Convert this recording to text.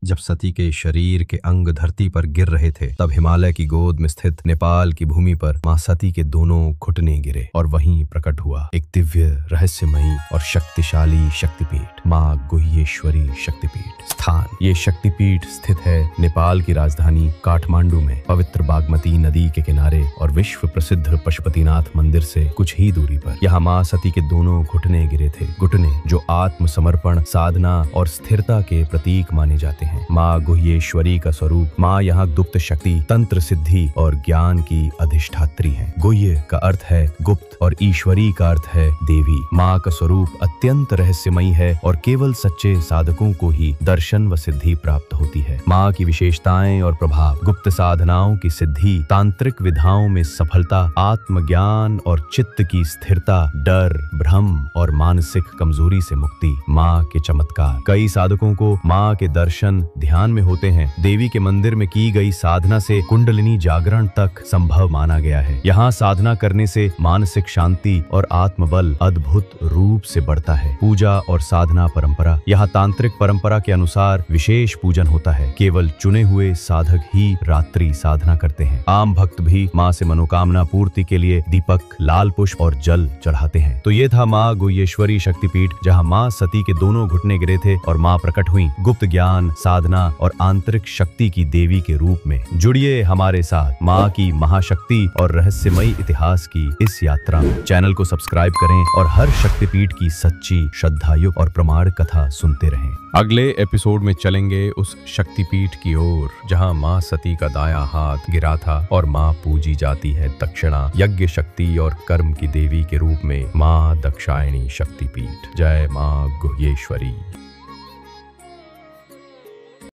जब सती के शरीर के अंग धरती पर गिर रहे थे, तब हिमालय की गोद में स्थित नेपाल की भूमि पर मां सती के दोनों घुटने गिरे और वहीं प्रकट हुआ एक दिव्य, रहस्यमयी और शक्तिशाली शक्तिपीठ, मां गुह्येश्वरी शक्तिपीठ। स्थान: ये शक्तिपीठ स्थित है नेपाल की राजधानी काठमांडू में, पवित्र बागमती नदी के किनारे और विश्व प्रसिद्ध पशुपतिनाथ मंदिर से कुछ ही दूरी पर। यहाँ मां सती के दोनों घुटने गिरे थे, घुटने जो आत्मसमर्पण, साधना और स्थिरता के प्रतीक माने जाते हैं। मां गुह्येश्वरी का स्वरूप, मां यहाँ गुप्त शक्ति, तंत्र सिद्धि और ज्ञान की अधिष्ठात्री है। गुह्य का अर्थ है गुप्त और ईश्वरी का अर्थ है देवी। मां का स्वरूप अत्यंत रहस्यमयी है और केवल सच्चे साधकों को ही दर्शन व सिद्धि प्राप्त होती है। मां की विशेषताएं और प्रभाव: गुप्त साधनाओं की सिद्धि, तांत्रिक विधाओं में सफलता, आत्मज्ञान और चित्त की स्थिरता, डर, भ्रम और मानसिक कमजोरी से मुक्ति। मां के चमत्कार: कई साधकों को मां के दर्शन ध्यान में होते हैं। देवी के मंदिर में की गई साधना से कुंडलिनी जागरण तक संभव माना गया है। यहाँ साधना करने से मानसिक शांति और आत्मबल अद्भुत रूप से बढ़ता है। पूजा और साधना परंपरा: यहाँ तांत्रिक परंपरा के अनुसार विशेष पूजन होता है। केवल चुने हुए साधक ही रात्रि साधना करते हैं। आम भक्त भी मां से मनोकामना पूर्ति के लिए दीपक, लाल पुष्प और जल चढ़ाते हैं। तो ये था मां गुह्येश्वरी शक्तिपीठ, जहाँ मां सती के दोनों घुटने गिरे थे और मां प्रकट हुई गुप्त ज्ञान, साधना और आंतरिक शक्ति की देवी के रूप में। जुड़िए हमारे साथ मां की महाशक्ति और रहस्यमयी इतिहास की इस यात्रा में। चैनल को सब्सक्राइब करें और हर शक्तिपीठ की सच्ची, श्रद्धायुक्त और प्रमाण कथा सुनते रहें। अगले एपिसोड में चलेंगे उस शक्तिपीठ की ओर जहां मां सती का दायां हाथ गिरा था और मां पूजी जाती है दक्षिणा, यज्ञ शक्ति और कर्म की देवी के रूप में, मां दक्षायणी शक्तिपीठ। जय मां गुह्येश्वरी।